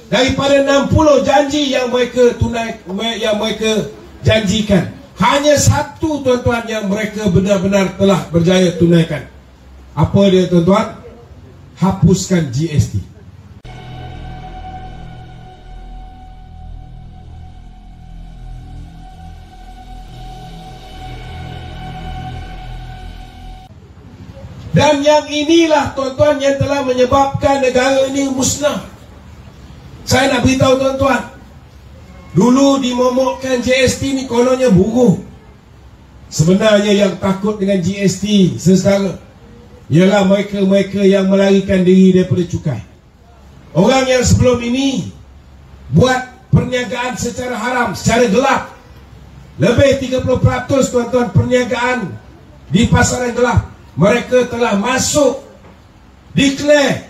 daripada 60 janji yang mereka janjikan, hanya satu tuan-tuan yang mereka benar-benar telah berjaya tunaikan. Apa dia tuan-tuan? Hapuskan GST. Dan yang inilah tuan-tuan yang telah menyebabkan negara ini musnah. Saya nak beritahu tuan-tuan, dulu dimomokkan GST ni kononnya buruh. Sebenarnya yang takut dengan GST sesetara ialah mereka-mereka yang melarikan diri daripada cukai. Orang yang sebelum ini buat perniagaan secara haram, secara gelap. Lebih 30% tuan-tuan perniagaan di pasaran gelap. Mereka telah masuk, declare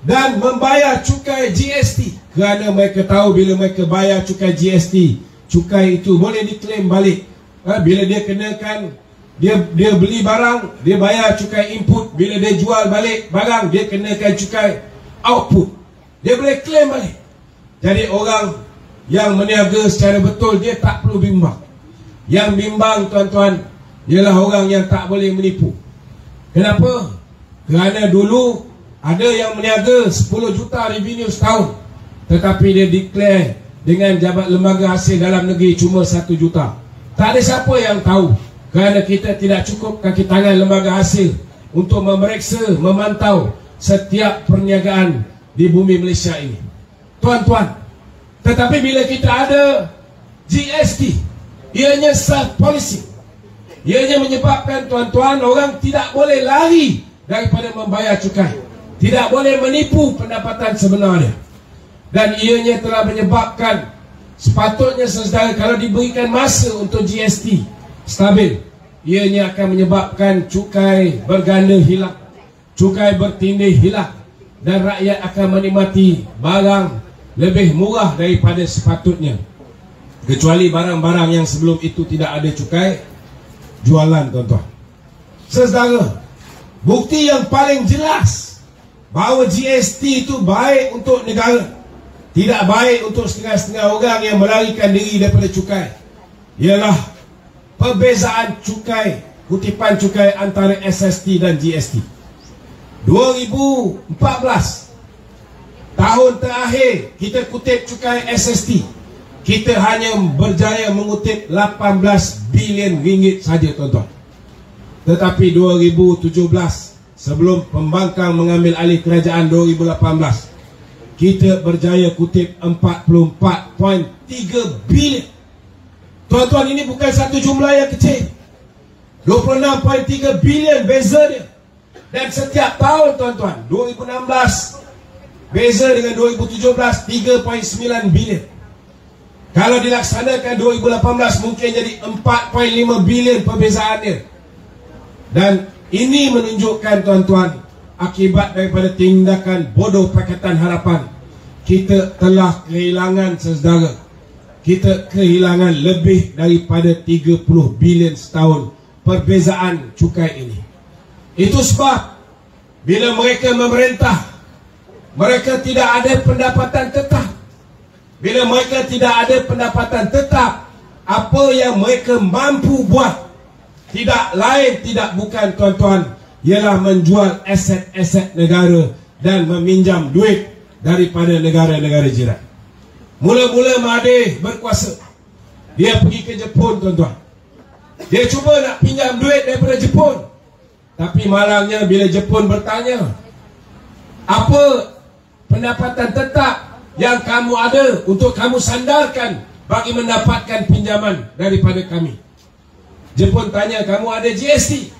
dan membayar cukai GST. Kerana mereka tahu bila mereka bayar cukai GST, cukai itu boleh diklaim balik. Bila dia kenakan, dia beli barang, dia bayar cukai input. Bila dia jual balik barang, dia kenakan cukai output. Dia boleh klaim balik. Jadi orang yang meniaga secara betul, dia tak perlu bimbang. Yang bimbang tuan-tuan ialah orang yang tak boleh menipu. Kenapa? Kerana dulu ada yang meniaga 10 juta revenue setahun, tetapi dia declare dengan jabat lembaga hasil dalam negeri cuma 1 juta. Tak ada siapa yang tahu, kerana kita tidak cukup kaki tangan lembaga hasil untuk memeriksa, memantau setiap perniagaan di bumi Malaysia ini, tuan-tuan. Tetapi bila kita ada GST, ianya self policy. Ianya menyebabkan tuan-tuan orang tidak boleh lari daripada membayar cukai, tidak boleh menipu pendapatan sebenarnya. Dan ianya telah menyebabkan sepatutnya saudara kalau diberikan masa untuk GST stabil, ianya akan menyebabkan cukai berganda hilang, cukai bertindih hilang, dan rakyat akan menikmati barang lebih murah daripada sepatutnya. Kecuali barang-barang yang sebelum itu tidak ada cukai, jualan tuan-tuan. Saudara, bukti yang paling jelas bahawa GST itu baik untuk negara, tidak baik untuk setengah-setengah orang yang melarikan diri daripada cukai, ialah perbezaan cukai, kutipan cukai antara SST dan GST. 2014, tahun terakhir kita kutip cukai SST, kita hanya berjaya mengutip 18 bilion ringgit saja tuan-tuan. Tetapi 2017, sebelum pembangkang mengambil alih kerajaan 2018, kita berjaya kutip 44.3 bilion. Tuan-tuan, ini bukan satu jumlah yang kecil. 26.3 bilion beza dia. Dan setiap tahun tuan-tuan, 2016 beza dengan 2017 3.9 bilion. Kalau dilaksanakan 2018 mungkin jadi 4.5 bilion perbezaannya. Dan ini menunjukkan tuan-tuan, akibat daripada tindakan bodoh Pakatan Harapan, kita telah kehilangan saudara, kita kehilangan lebih daripada 30 bilion setahun perbezaan cukai ini. Itu sebab bila mereka memerintah, mereka tidak ada pendapatan tetap. Bila mereka tidak ada pendapatan tetap, apa yang mereka mampu buat tidak lain tidak bukan tuan-tuan, ialah menjual aset-aset negara dan meminjam duit daripada negara-negara jiran. Mula-mula Mahathir berkuasa, dia pergi ke Jepun tuan-tuan. Dia cuba nak pinjam duit daripada Jepun. Tapi malangnya bila Jepun bertanya, apa pendapatan tetap yang kamu ada untuk kamu sandarkan bagi mendapatkan pinjaman daripada kami? Jepun tanya, kamu ada GST?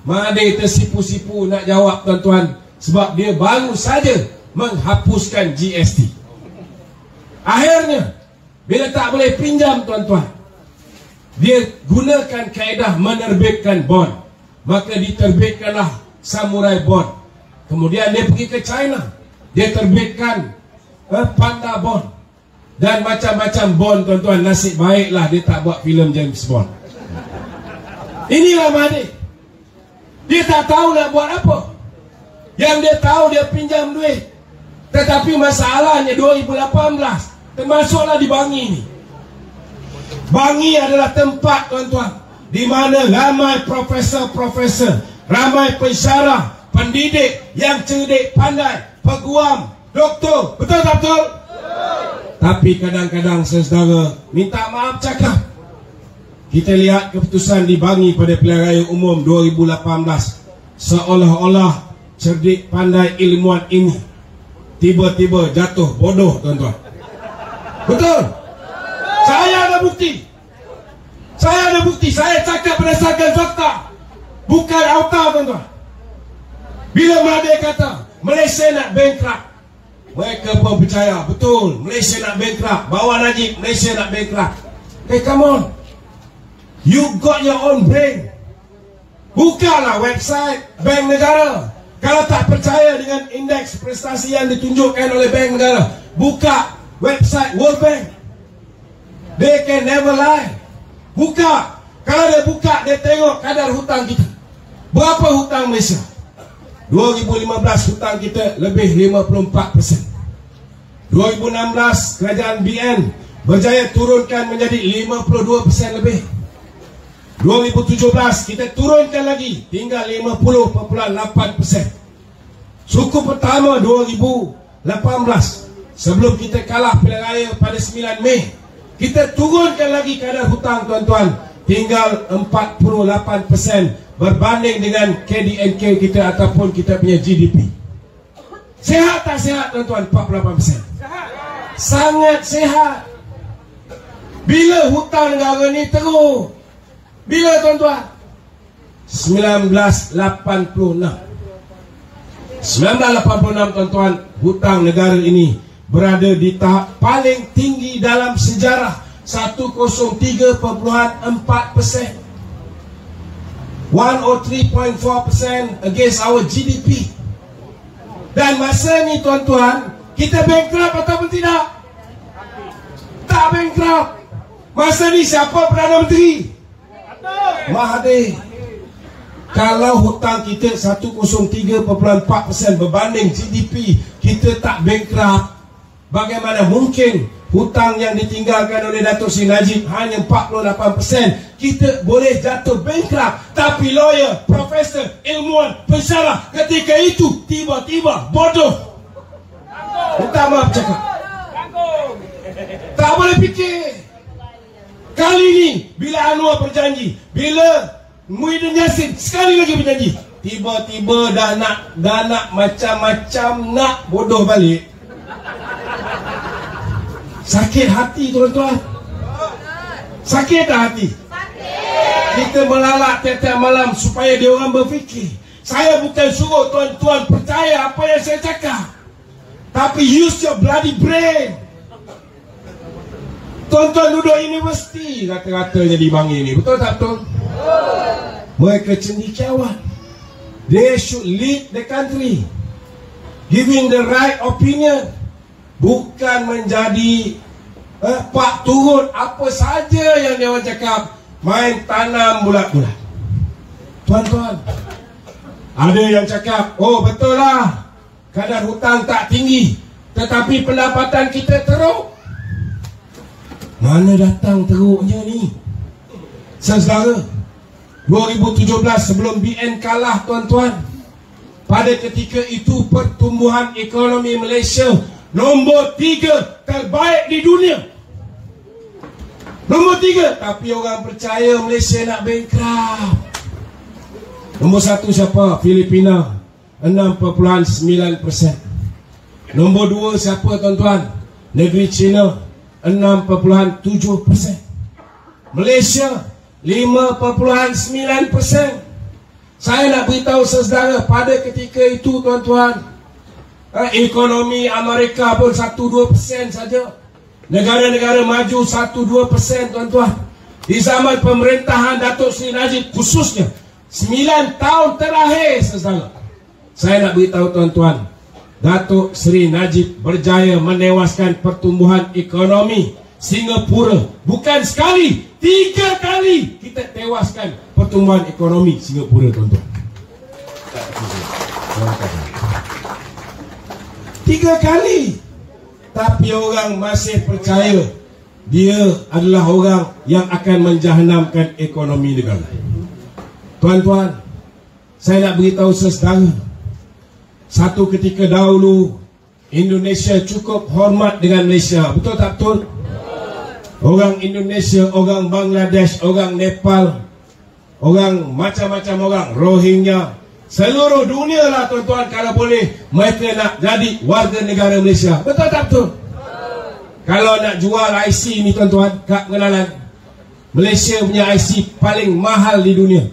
Mahathir tersipu-sipu nak jawab tuan-tuan, sebab dia baru saja menghapuskan GST. Akhirnya bila tak boleh pinjam tuan-tuan, dia gunakan kaedah menerbitkan bond. Maka diterbitkanlah Samurai Bond. Kemudian dia pergi ke China, dia terbitkan Panda Bond dan macam-macam bond tuan-tuan. Nasib baiklah dia tak buat filem James Bond. Inilah Mahathir. Dia tak tahu nak buat apa. Yang dia tahu, dia pinjam duit. Tetapi masalahnya 2018 termasuklah di Bangi ini. Bangi adalah tempat tuan-tuan di mana ramai profesor-profesor, ramai pensyarah, pendidik yang cerdik, pandai, peguam, doktor. Betul tak betul? Tapi kadang-kadang saudara minta maaf cakap, kita lihat keputusan di Bangi pada pilihan raya umum 2018, seolah-olah cerdik, pandai, ilmuwan ini tiba-tiba jatuh bodoh, tuan-tuan. Betul? Saya ada bukti. Saya cakap berdasarkan fakta, bukan auta, tuan-tuan. Bila Mahathir kata Malaysia nak bankrupt, mereka pun percaya, betul, Malaysia nak bankrupt. Bawa Najib, Malaysia nak bankrupt. Hey, come on, you got your own brain. Bukalah website Bank Negara. Kalau tak percaya dengan indeks prestasi yang ditunjukkan oleh Bank Negara, buka website World Bank. They can never lie. Buka. Kalau dia buka, dia tengok kadar hutang kita. Berapa hutang Malaysia? 2015 hutang kita lebih 54%. 2016 kerajaan BN berjaya turunkan menjadi 52% lebih. 2017 kita turunkan lagi tinggal 50.8%. Suku pertama 2018 sebelum kita kalah pilihan raya pada 9 Mei, kita turunkan lagi kadar hutang, tuan-tuan, tinggal 48% berbanding dengan KDNK kita ataupun kita punya GDP. Sehat tak sehat, tuan-tuan? 48%. Sangat sehat. Bila hutang negara ni teruk? Bila, tuan-tuan? 1986. 1986, tuan-tuan, hutang negara ini berada di tahap paling tinggi dalam sejarah, 103.4%. 103.4% against our GDP. Dan masa ni, tuan-tuan, kita bankrupt ataupun tidak? Tak bankrupt. Masa ni siapa Perdana Menteri? Mahathir. Kalau hutang kita 103.4% berbanding GDP, kita tak bankrupt, bagaimana mungkin hutang yang ditinggalkan oleh Datuk Seri Najib hanya 48%, kita boleh jatuh bankrupt? Tapi lawyer, profesor, ilmuwan, pensyarah ketika itu tiba-tiba bodoh. Minta maaf cakap, tak boleh fikir. Kali ini bila Anwar berjanji, bila Muhyiddin Yassin sekali lagi berjanji, tiba-tiba dah nak macam-macam nak bodoh balik. Sakit hati, tuan-tuan. Sakit tak hati? Sakit. Kita melalak tiap-tiap malam supaya dia orang berfikir. Saya bukan suruh tuan-tuan percaya apa yang saya cakap, tapi use your bloody brain. Tuan-tuan duduk universiti rata-ratanya di Bangi ini, betul tak betul? Mereka cendekiawan. They should lead the country, giving the right opinion, bukan menjadi pak turut apa saja yang dia orang cakap, main tanam bulat-bulat. Tuan-tuan, ada yang cakap, oh betul lah, kadar hutang tak tinggi, tetapi pendapatan kita teruk. Mana datang teruknya ni? Saudara, 2017 sebelum BN kalah, tuan-tuan, pada ketika itu pertumbuhan ekonomi Malaysia nombor 3 terbaik di dunia. Nombor 3, tapi orang percaya Malaysia nak bankrupt. Nombor 1 siapa? Filipina, 6.9%. Nombor 2 siapa, tuan-tuan? Negeri China, 6.7%. Malaysia 5.9%. Saya nak beritahu saudara, pada ketika itu, tuan-tuan, ekonomi Amerika pun 1-2% saja. Negara-negara maju 1-2%, tuan-tuan. Di zaman pemerintahan Datuk Seri Najib khususnya 9 tahun terakhir, saudara, saya nak beritahu tuan-tuan, Datuk Seri Najib berjaya menewaskan pertumbuhan ekonomi Singapura. Bukan sekali, 3 kali kita tewaskan pertumbuhan ekonomi Singapura, tuan-tuan. 3 kali. Tapi orang masih percaya dia adalah orang yang akan menjahanamkan ekonomi negara. Tuan-tuan, saya nak beritahu saudara, satu ketika dahulu Indonesia cukup hormat dengan Malaysia. Betul tak betul? Orang Indonesia, orang Bangladesh, orang Nepal, orang macam-macam orang, Rohingya, seluruh dunia lah tuan-tuan, kalau boleh mereka nak jadi warga negara Malaysia. Betul tak betul? Kalau nak jual IC ni tuan-tuan, kak pengenalan, Malaysia punya IC paling mahal di dunia.